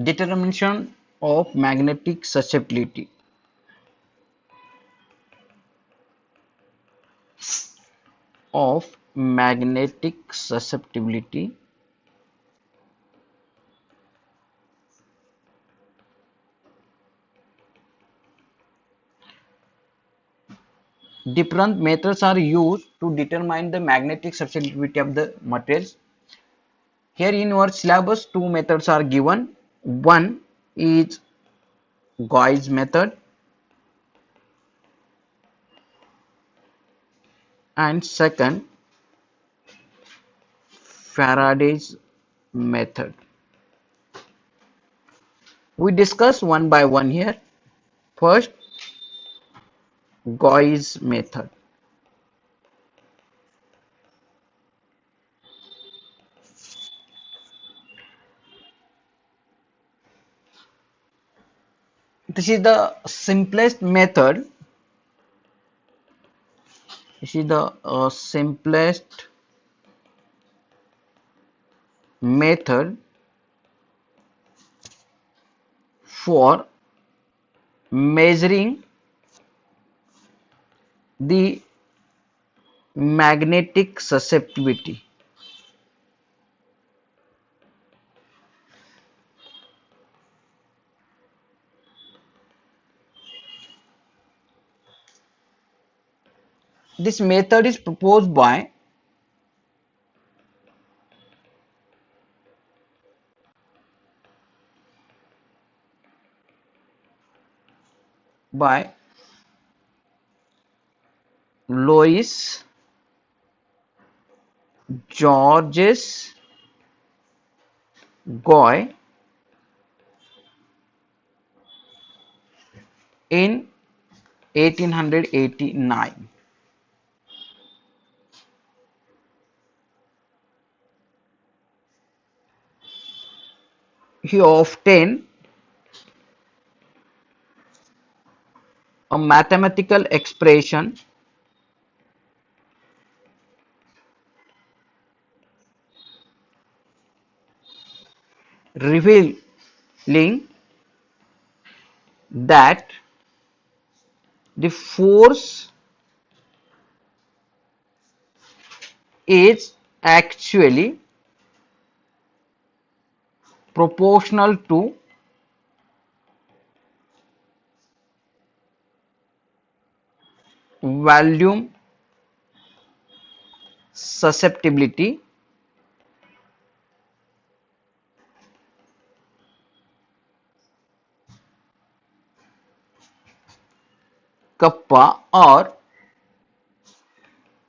Determination of magnetic susceptibility of magnetic susceptibility. Different methods are used to determine the magnetic susceptibility of the materials. Here in our syllabus, two methods are given. One is Gauss method and second Faraday's method. We discuss one by one here. First, Gauss method. This is the simplest method. This is the simplest method for measuring the magnetic susceptibility. This method is proposed by Louis Georges Gouy in 1889. He obtained a mathematical expression revealing that the force is actually proportional to volume susceptibility kappa, or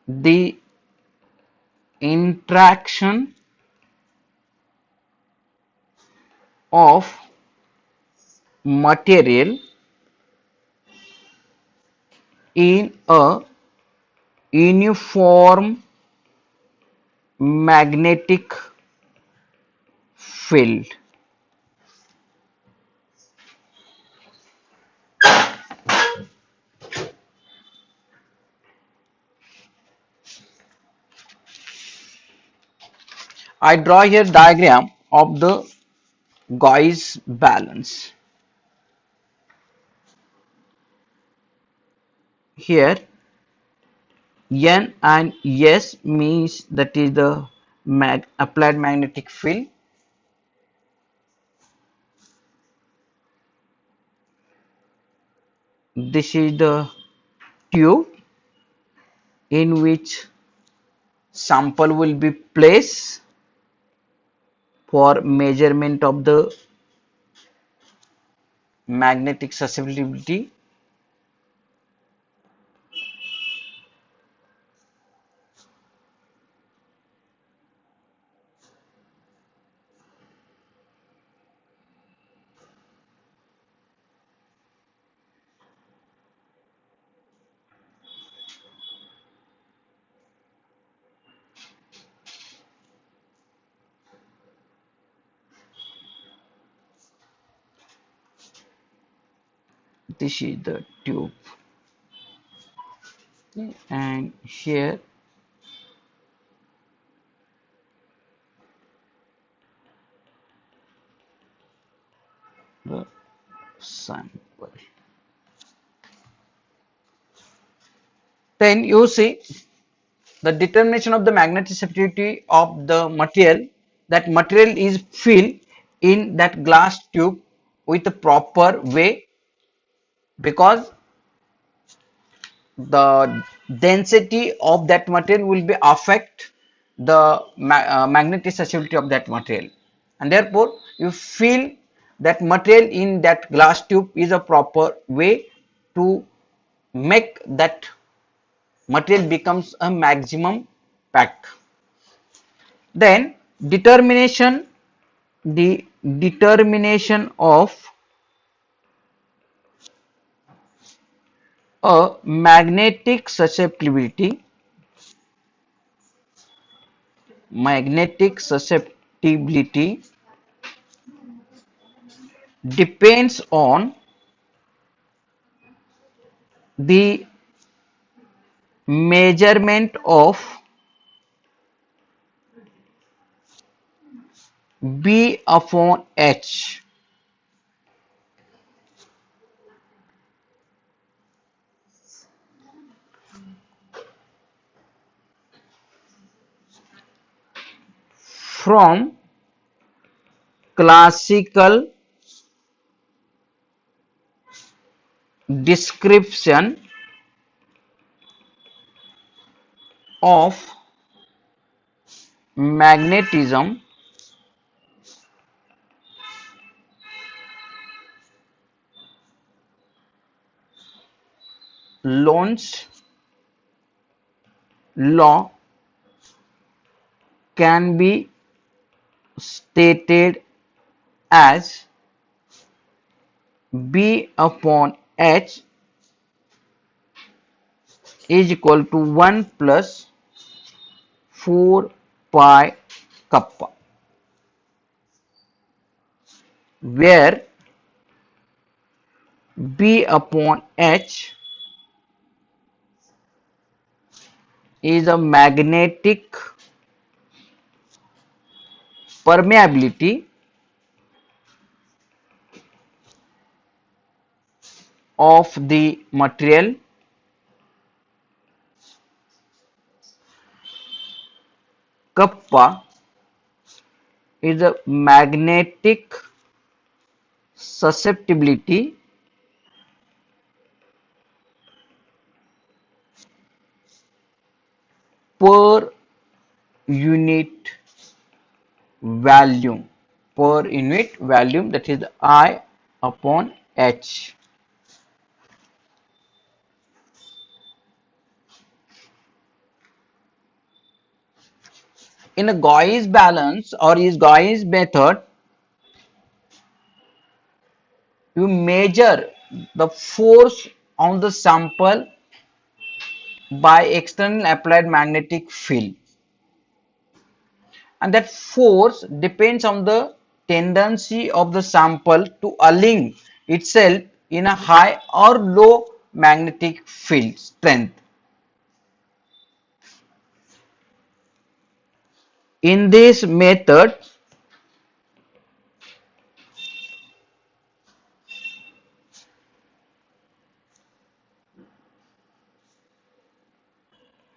the interaction of material in a uniform magnetic field. I draw here diagram of the Gauss balance. Here N and S means that is the applied magnetic field. This is the tube in which sample will be placed for measurement of the magnetic susceptibility. This is the tube, and here sample. Then you see the determination of the magnetic susceptibility of the material. That material is filled in that glass tube with a proper way, because the density of that material will be affect the magnetic susceptibility of that material, and therefore you feel that material in that glass tube is a proper way to make that material becomes a maximum pack. Then determination, the determination of a magnetic susceptibility depends on the measurement of B upon H. From classical description of magnetism, Lorentz law can be stated as B upon H is equal to 1 plus 4 pi kappa, where B upon H is a magnetic permeability of the material, kappa is a magnetic susceptibility per unit volume, that is I upon H. In a Gauss balance or is Gauss method, you measure the force on the sample by external applied magnetic field, and that force depends on the tendency of the sample to align itself in a high or low magnetic field strength. In this method,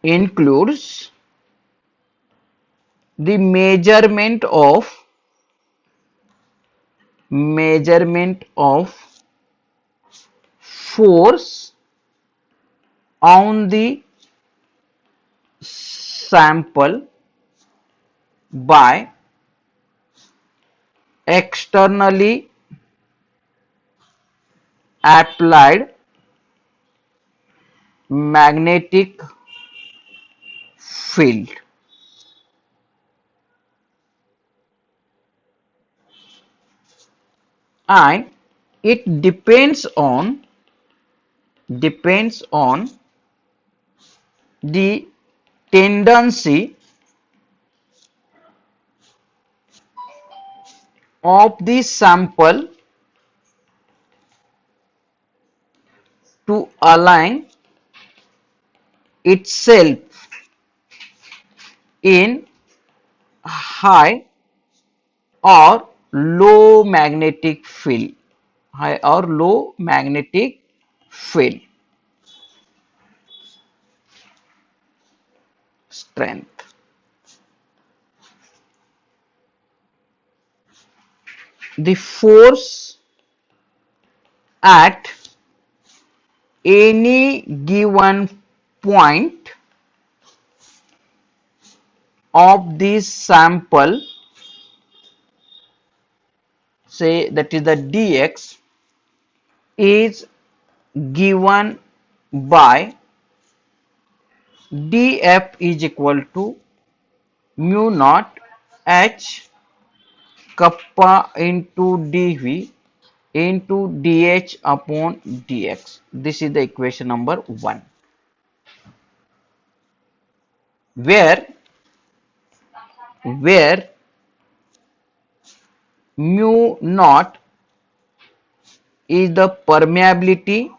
includes the measurement of force on the sample by externally applied magnetic field, and it depends on the tendency of the sample to align itself in high or low magnetic field. high or low magnetic field strength. The force at any given point of the sample, say that is the dx, is given by df is equal to mu naught h kappa into dv into dh upon dx. This is the equation number 1, where mu naught is the permeability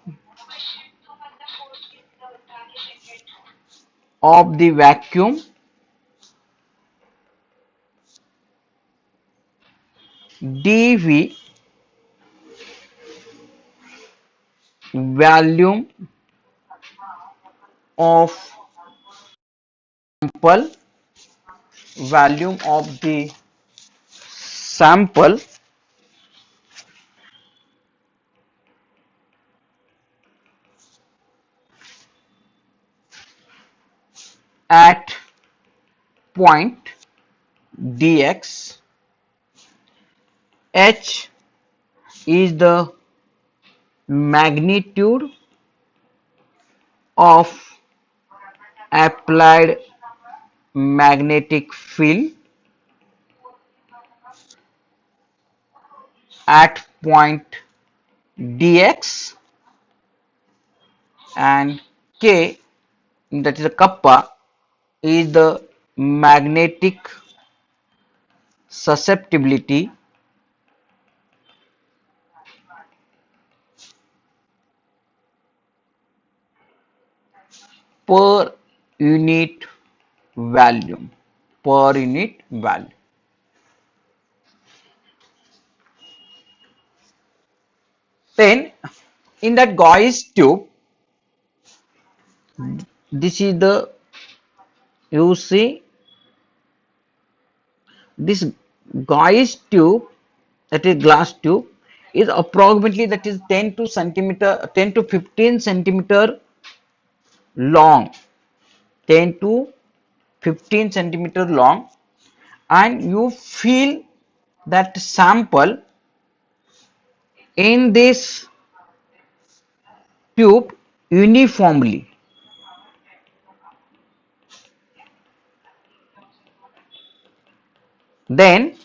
of the vacuum, dv volume of sample, volume of the sample at point dx, h is the magnitude of applied magnetic field at point dx, and k, that is a kappa, is the magnetic susceptibility per unit volume, per unit value. Then in that Gauss tube, this is the, you see, this Gauss tube, that is glass tube, is approximately, that is 10 to 15 centimeter long, 10 to 15 centimeter long, and you fill that sample in this tube uniformly. Then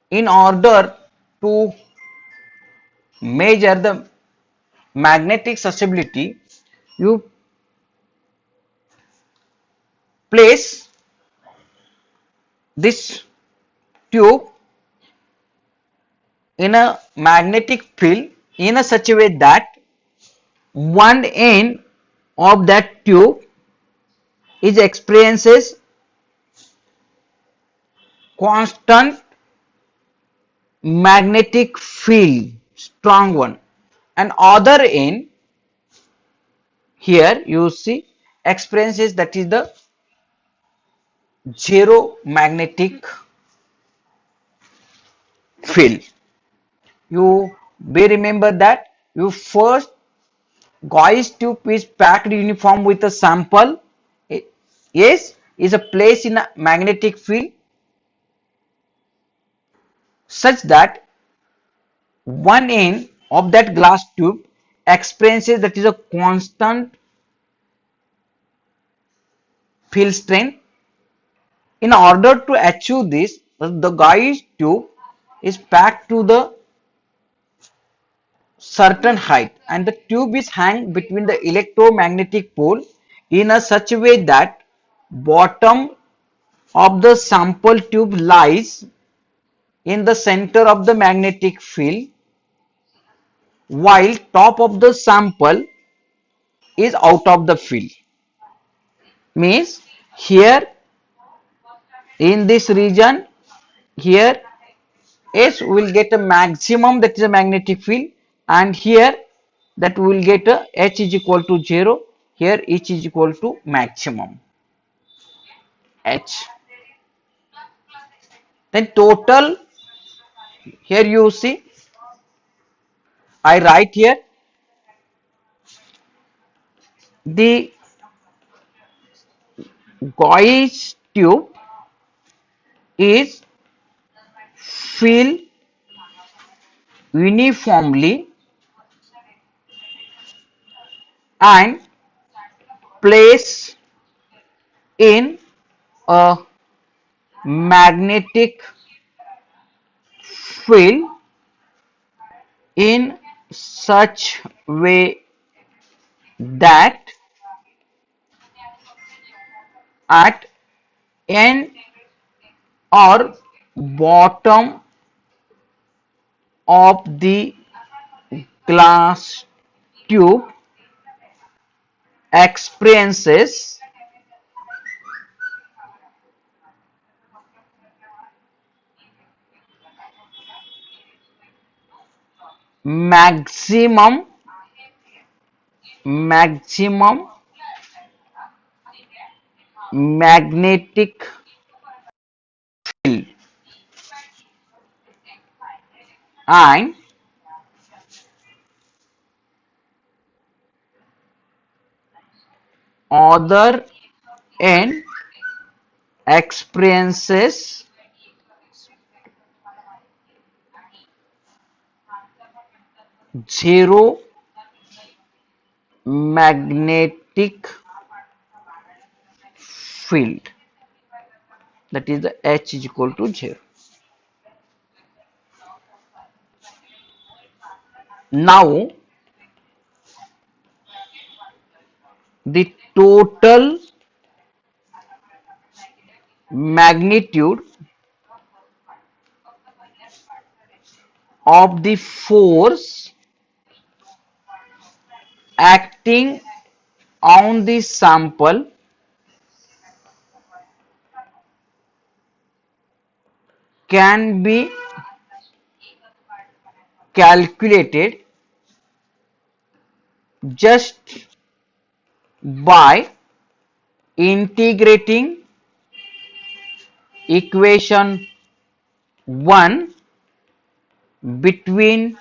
in order to measure the magnetic susceptibility, you place this tube in a magnetic field in a such a way that one end of that tube is experiences constant magnetic field, strong one, and other end, here you see, experiences, that is the zero magnetic field. You may remember that you first Gauss tube is packed uniform with a sample, yes, is a place in a magnetic field such that one end of that glass tube experiences, that is a constant field strength. In order to achieve this, the Gauss tube is packed to the certain height, and the tube is hung between the electromagnetic pole in a such a way that bottom of the sample tube lies in the center of the magnetic field, while top of the sample is out of the field. Means here in this region here S will get a maximum, that is a magnetic field, and here that we will get a H is equal to 0, here H is equal to maximum H. Then total, here you see I write here the gauge tube is filled uniformly and placed in a magnetic field in such way that at end or bottom of the glass tube experiences maximum magnetic field and other end experiences zero magnetic field, that is the H is equal to 0. Now the total magnitude of the force acting on the sample can be calculated just by integrating equation 1 between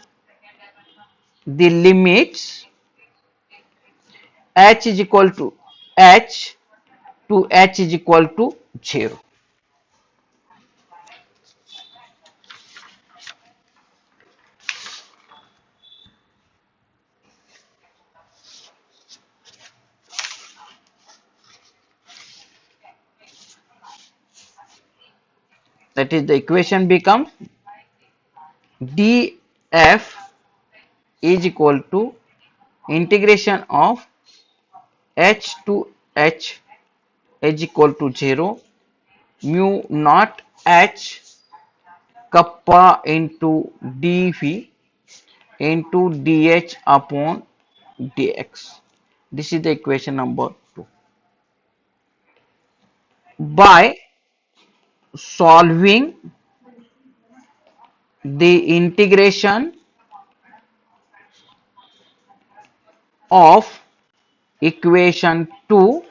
the limits h is equal to h to h is equal to 0. That is, the equation becomes df is equal to integration of h to h is equal to 0 mu naught h kappa into dv into dh upon dx. This is the equation number 2. By solving the integration of equation 2,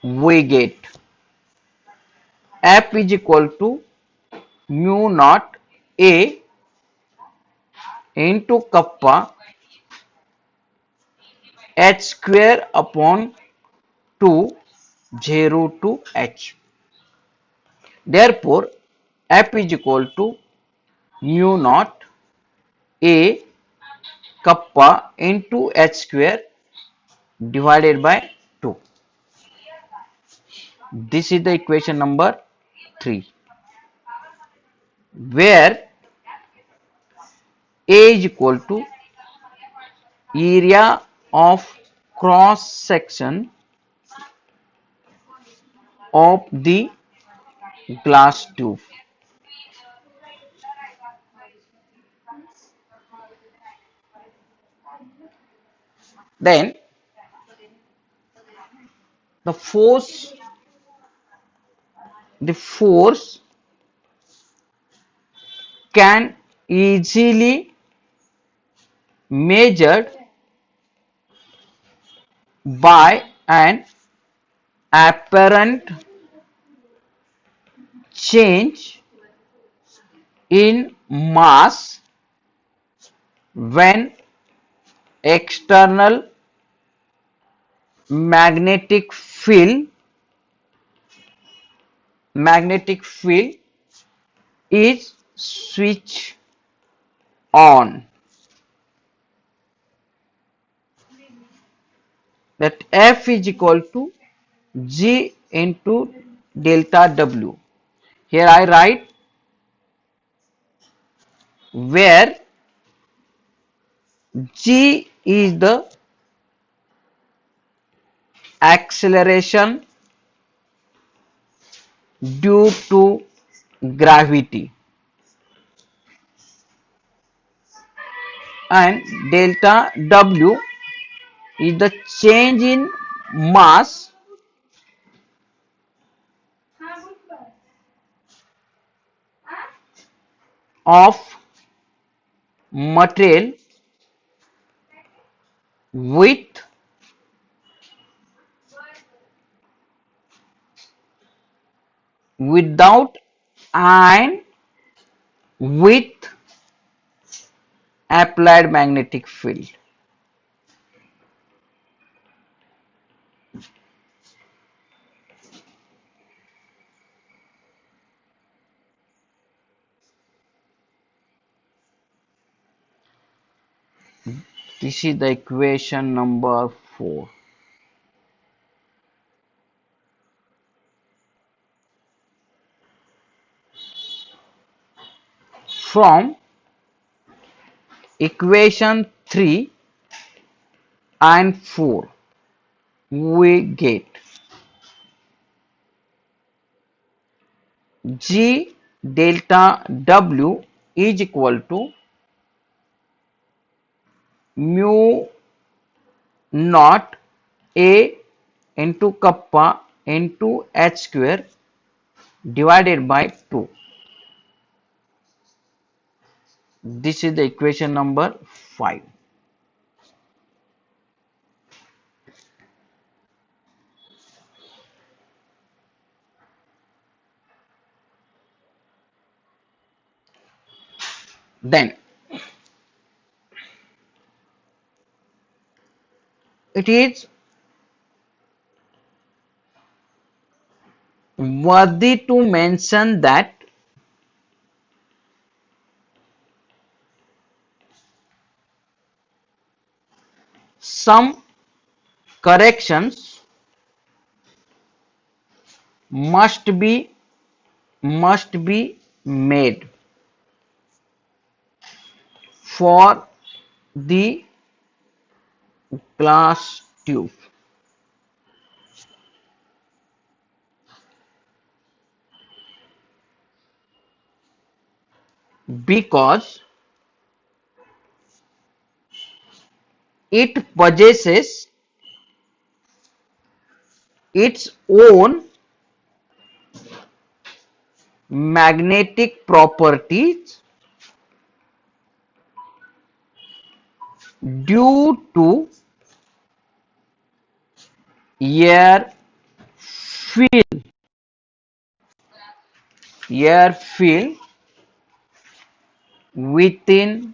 we get f is equal to mu naught a into kappa h square upon 2 0 to h. Therefore, f is equal to mu naught a kappa into h square divided by 2. This is the equation number 3, where A is equal to area of cross section of the glass tube. Then the force can easily measured by an apparent change in mass when external magnetic field is switched on. That F is equal to G into delta W. Here I write where G is the acceleration due to gravity and delta W is the change in mass of material with without and with applied magnetic field. This is the equation number 4. From equation 3 and 4 we get G delta W is equal to mu naught A into kappa into h square divided by 2. This is the equation number 5. Then it is worthy to mention that some corrections must be made for the glass tube because it possesses its own magnetic properties due to air fill air fill within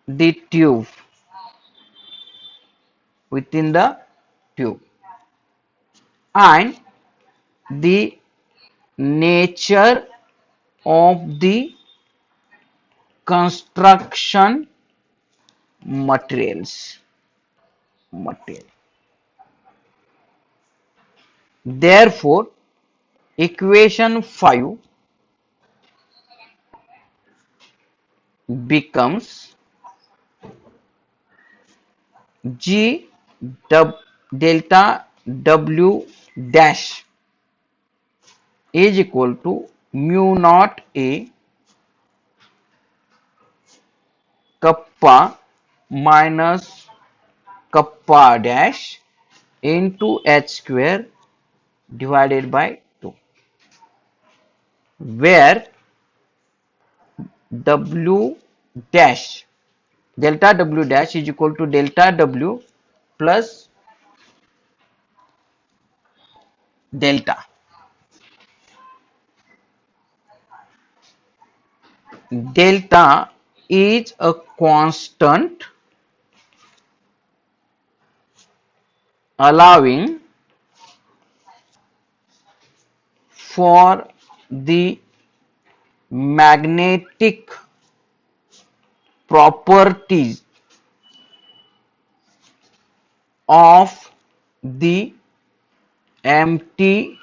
the tube within the tube and the nature of the construction material. Therefore, equation 5 becomes G delta W dash is equal to mu naught A kappa minus kappa dash into h square divided by 2, where W dash. Delta W dash is equal to delta W plus delta. Delta is a constant allowing for the magnetic properties of the empty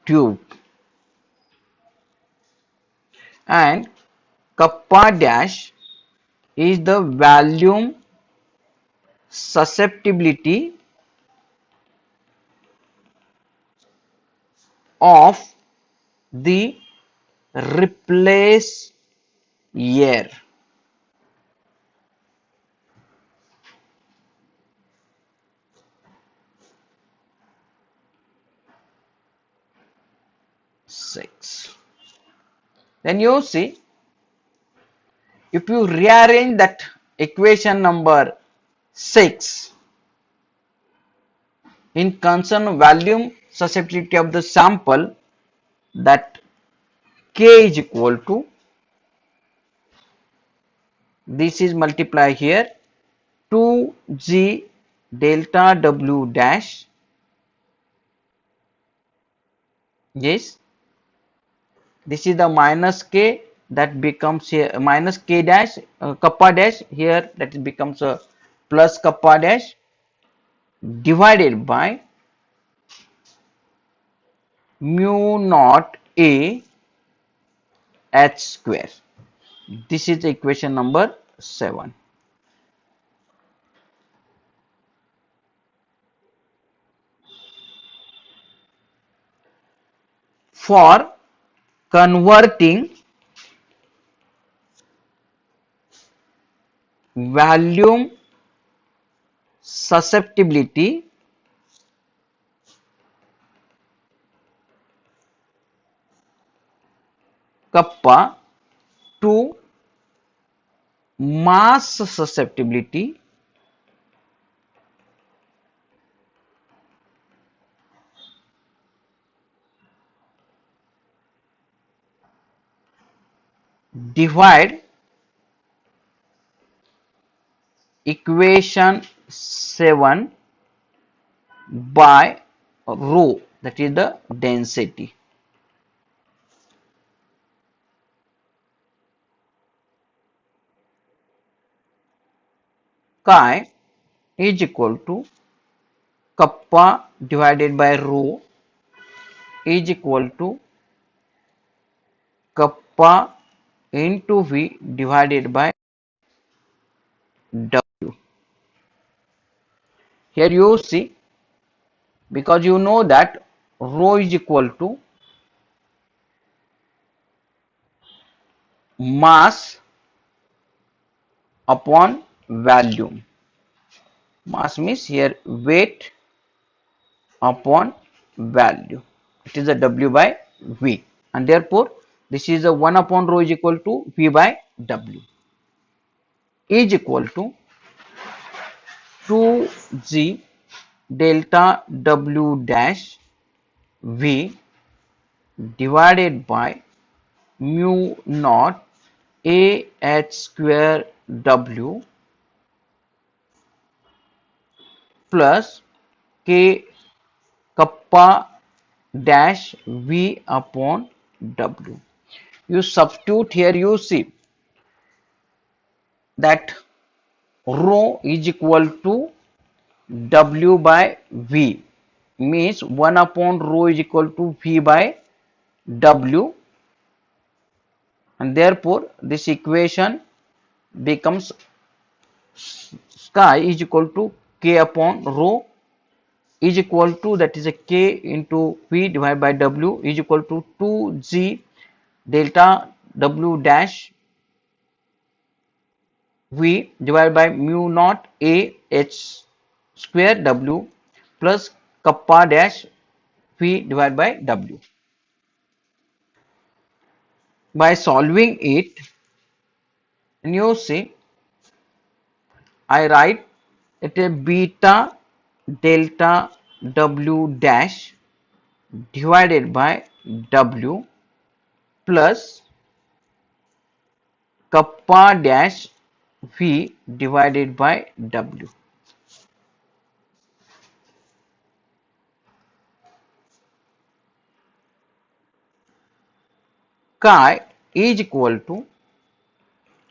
tube, and kappa dash is the volume susceptibility of the replace air. Six. Then you see, if you rearrange that equation number 6 in concern volume susceptibility of the sample, that K is equal to, this is multiply here, 2G delta W dash, yes, this is the minus K, that becomes here minus K dash, kappa dash, here that becomes a plus kappa dash, divided by mu naught A H square. This is equation number 7. For converting volume susceptibility kappa to mass susceptibility, divide equation 7 by rho, that is the density. Chi is equal to kappa divided by rho is equal to kappa into V divided by W. Here you see, because you know that rho is equal to mass upon volume. Mass means here weight upon value. It is a W by V, and therefore this is a 1 upon rho is equal to V by W, is equal to 2G delta W dash V divided by mu naught A H square W plus K kappa dash V upon W. You substitute here, you see that rho is equal to W by V, means 1 upon rho is equal to V by W, and therefore this equation becomes chi is equal to K upon rho is equal to, that is a K into V divided by W, is equal to 2G delta W dash V divided by mu naught A H square W plus kappa dash V divided by W. by solving it, and you see I write it a beta delta W dash divided by W plus kappa dash V divided by W. Chi is equal to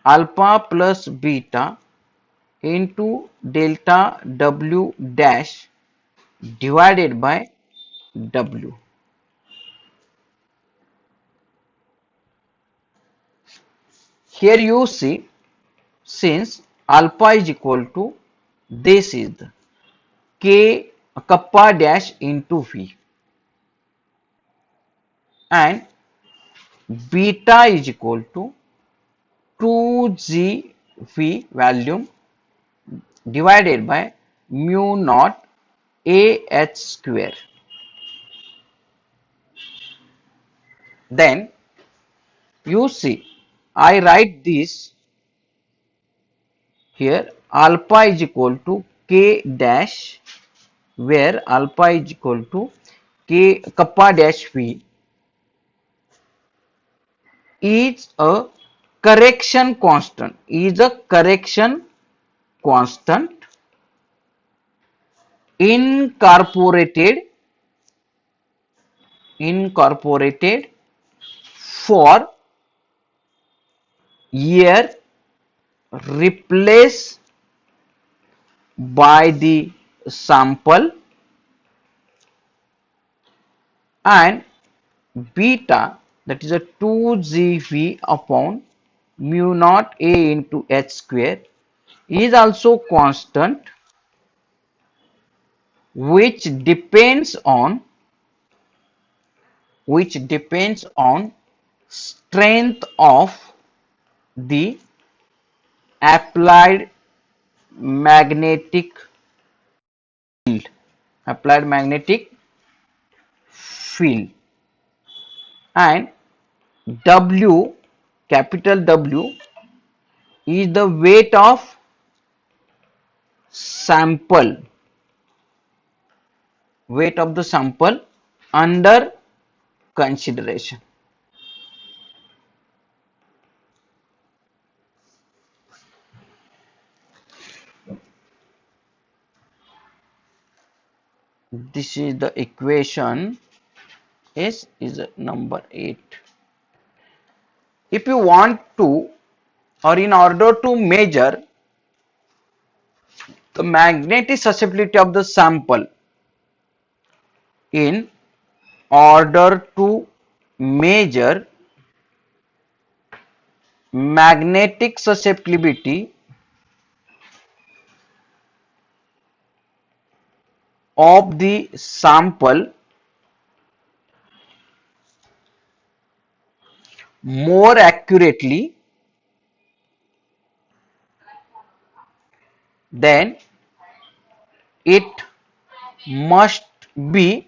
alpha plus beta into delta W dash divided by W. Here you see, since alpha is equal to, this is the K kappa dash into V, and beta is equal to 2GV volume divided by mu naught AH square. Then you see, I write this here, alpha is equal to K dash, where alpha is equal to K kappa dash V is a correction constant, incorporated for year replaced by the sample, and beta, that is a 2GV upon mu naught A into H square, is also constant, which depends on strength of the applied magnetic applied magnetic field, and W, capital W, is the sample weight of the sample under consideration. This is the equation. S is number 8. If you want to, or in order to measure the magnetic susceptibility of the sample, in order to measure magnetic susceptibility of the sample more accurately, then it must be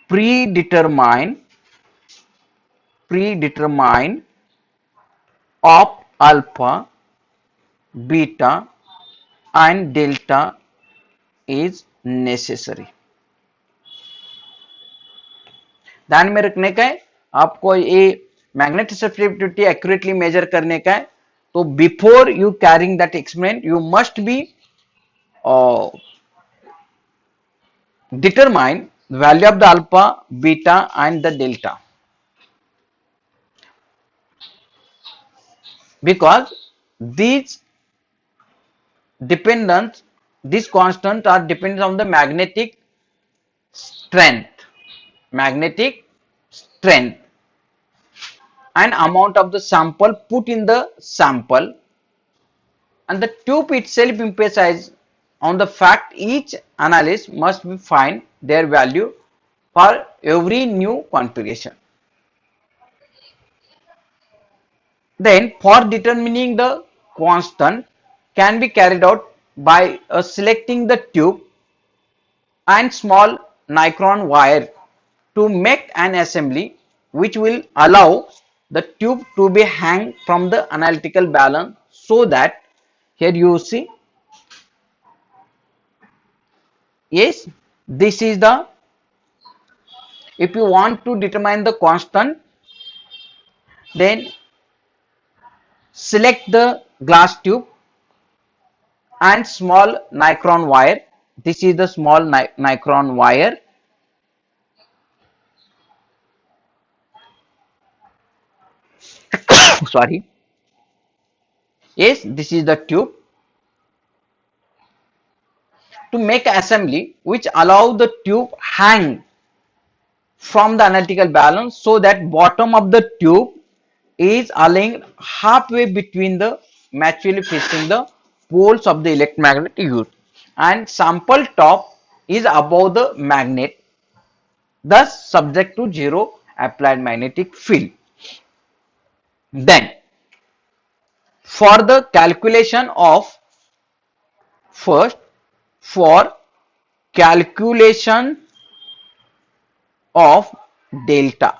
predetermined of alpha, beta and delta is necessary. ध्यान में रखने का है, आपको ये magnetic susceptibility accurately measure करने का है, तो before you carrying that experiment you must be determine the value of the alpha, beta and the delta, because these constants are dependent on the magnetic strength and amount of the sample put in the sample, and the tube itself emphasizes on the fact each analyst must find their value for every new configuration. Then for determining the constant can be carried out by selecting the tube and small nicron wire to make an assembly which will allow the tube to be hang from the analytical balance, so that here you see, yes, this is the, if you want to determine the constant, then select the glass tube and small nicron wire. This is the small nicron wire. Sorry. Yes, this is the tube. To make assembly which allow the tube hang from the analytical balance, so that bottom of the tube is aligned halfway between the mutually facing the poles of the electromagnetic unit, and sample top is above the magnet, thus subject to zero applied magnetic field. Then for the calculation of, first, for calculation of delta,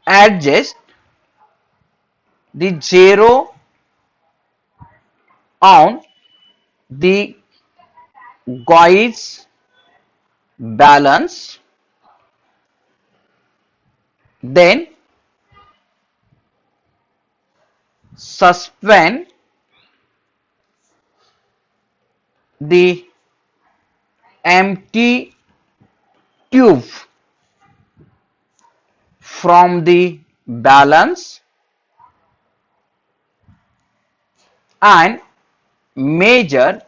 adjust the zero on the gauge balance, then suspend the empty tube from the balance and measure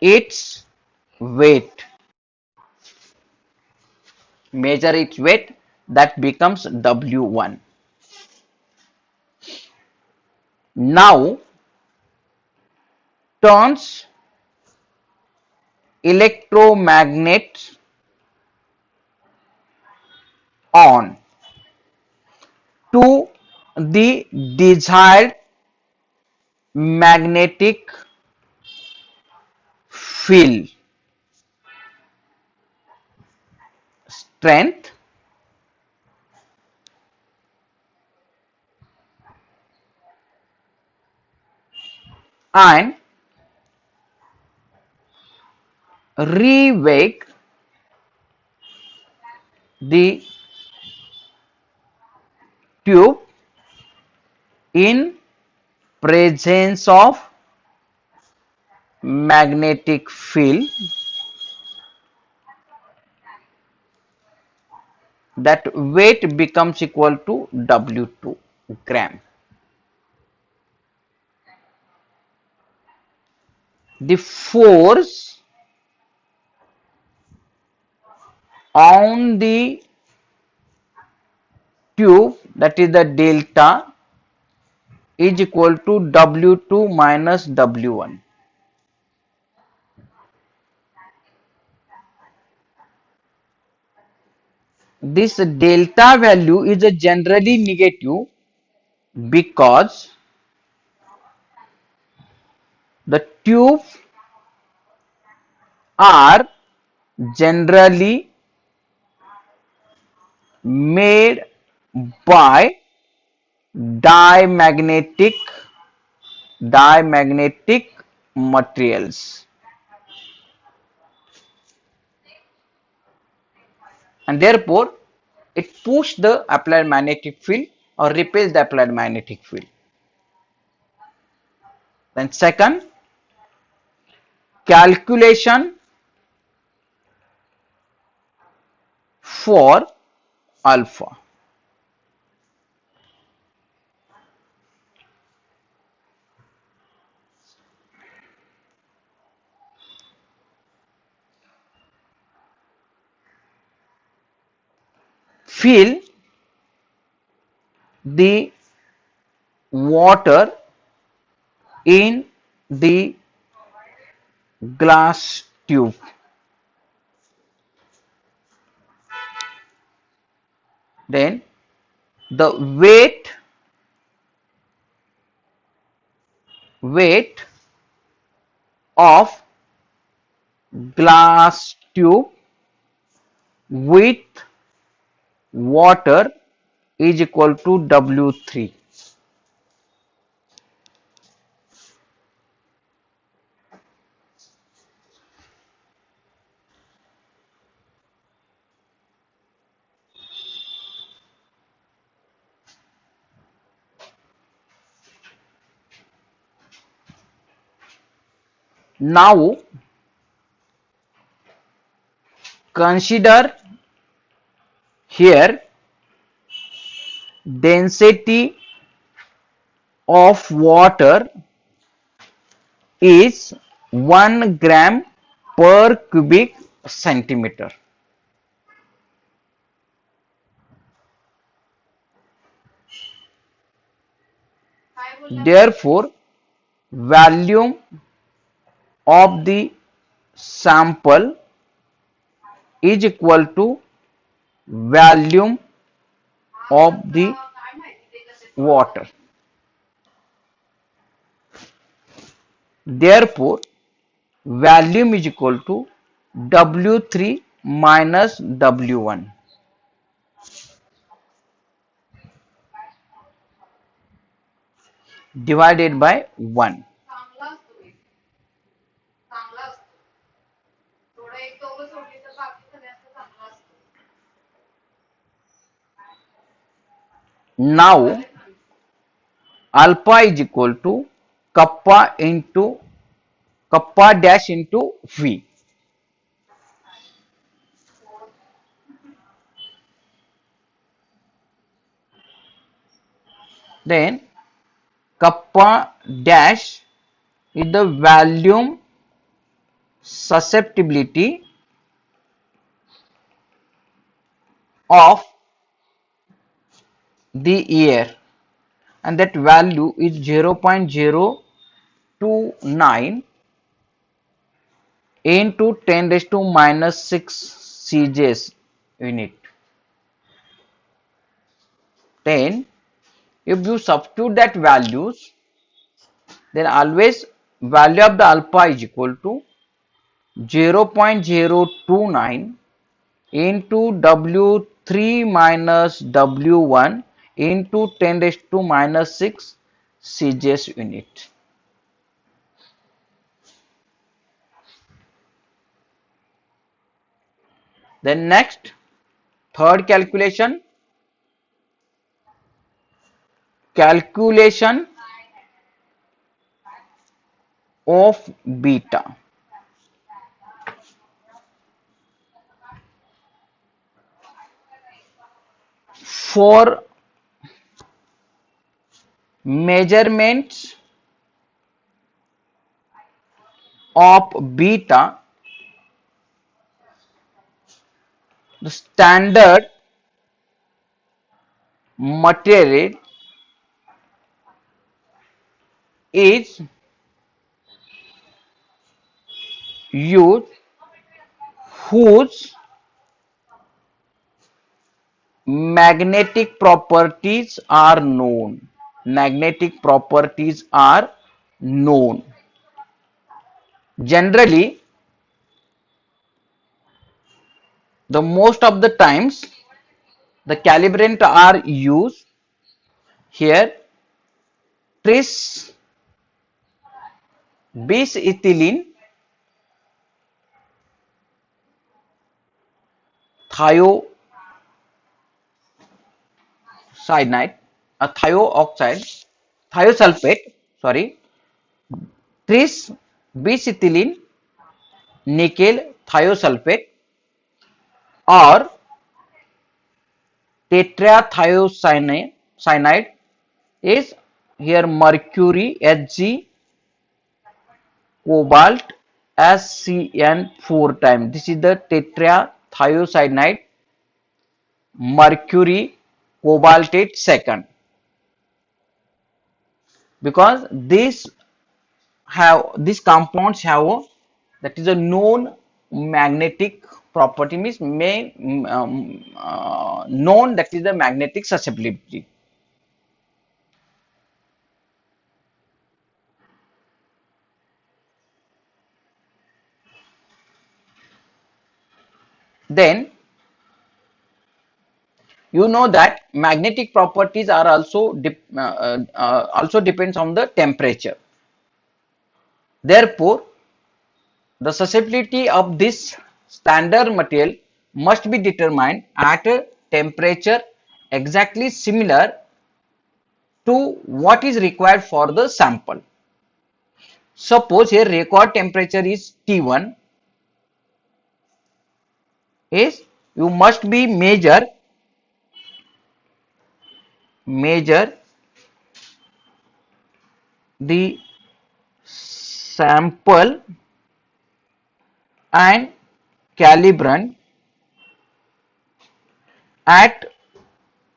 its weight. Measure its weight, that becomes W1. Now turns electromagnet on to the desired magnetic field strength, and rewake the tube in presence of magnetic field, that weight becomes equal to W2 gram. The force on the tube, that is the delta, is equal to W2 minus W1. This delta value is generally negative because the tubes are generally made by diamagnetic materials, and therefore it pushes the applied magnetic field or repels the applied magnetic field. Then second, calculation for alpha. Fill the water in the glass tube. Then the weight of glass tube with water is equal to W3. Now consider here density of water is 1 gram per cubic centimeter. Therefore, volume of the sample is equal to volume of the water. Therefore, volume is equal to W3 minus W1 divided by 1. Now, alpha is equal to kappa dash into V. Then kappa dash is the volume susceptibility of the air, and that value is 0.029 into 10 raised to minus 6 CJs unit. Then if you substitute that values, then always value of the alpha is equal to 0.029 into W3 minus W1 into 10 raised to minus 6 CJs unit. Then next, third calculation of beta. For measurements of beta, the standard material is used whose magnetic properties are known. Magnetic properties are known. Generally, the most of the times the calibrant are used here tris bis ethylene thiocyanide, thiosulfate, sorry, tris bis ethylene nickel thiosulfate or tetrathiocyanide is here mercury Hg cobalt SCN 4 times. This is the tetrathiocyanide mercury cobaltate second, because these compounds have that is a known magnetic property, means known, that is the magnetic susceptibility. Then You know that magnetic properties are also depends on the temperature. Therefore, the susceptibility of this standard material must be determined at a temperature exactly similar to what is required for the sample. Suppose here record temperature is T1, is you must be measure the sample and calibrant at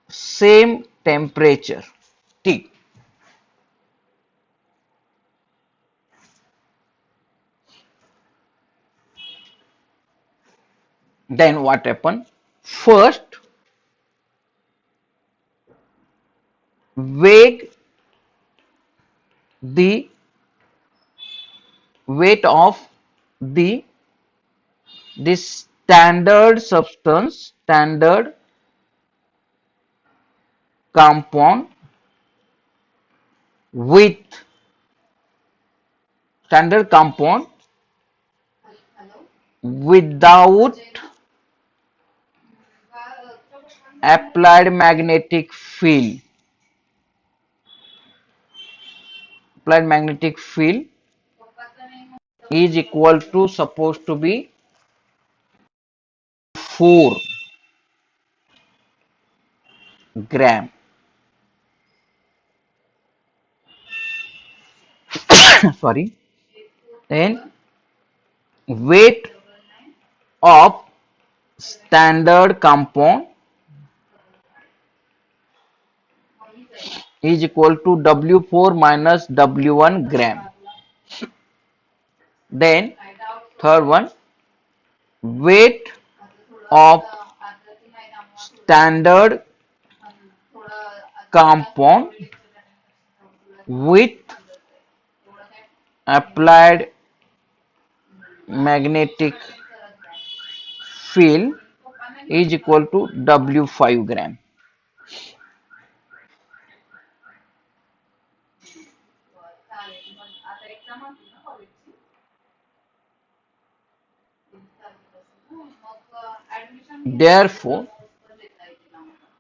same temperature T. Then what happen? First, weigh the weight of the this standard compound with standard compound without applied magnetic field. Applied magnetic field is equal to supposed to be 4 gram. Sorry. Then weight of standard compound is equal to W4 minus W1 gram. Then third one, weight of standard compound with applied magnetic field is equal to W5 gram. Therefore,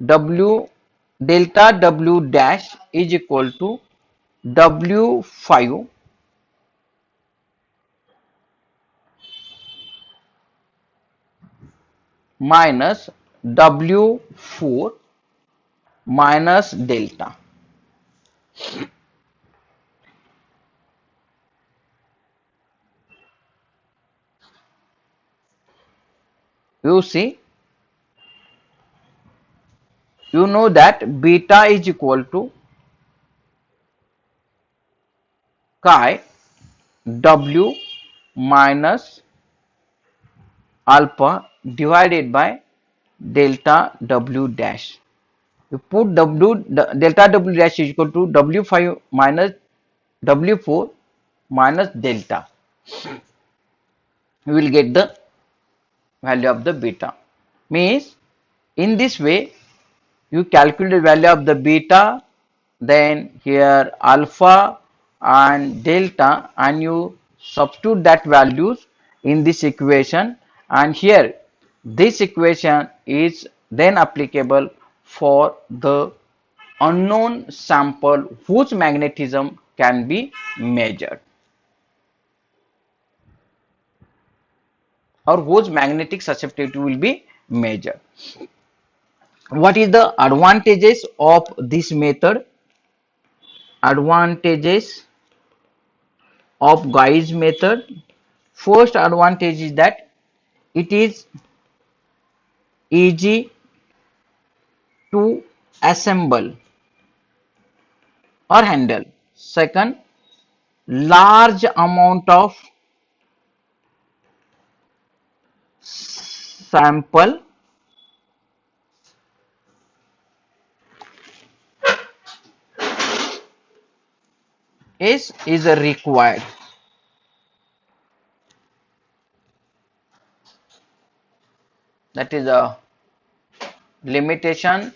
W delta W dash is equal to W5 minus W4 minus delta. You see, you know that beta is equal to chi W minus alpha divided by delta W dash. You put delta W dash is equal to W5 minus W4 minus delta. You will get the value of the beta. Means in this way you calculate the value of the beta, then here alpha and delta, and you substitute that values in this equation, and here this equation is then applicable for the unknown sample whose magnetism can be measured or whose magnetic susceptibility will be measured. What is the advantages of this method? Advantages of Guy's method. First advantage is that it is easy to assemble or handle. Second, large amount of sample is required. That is a limitation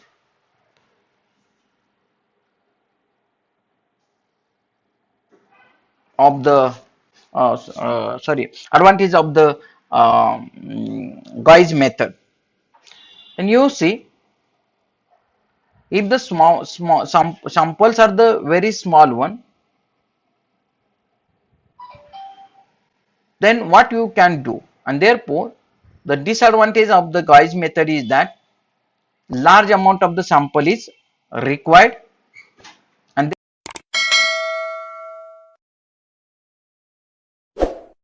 of the advantage of the Gauss method. And you see, if the samples are the very small one, then what you can do? And therefore, the disadvantage of the Gauss method is that large amount of the sample is required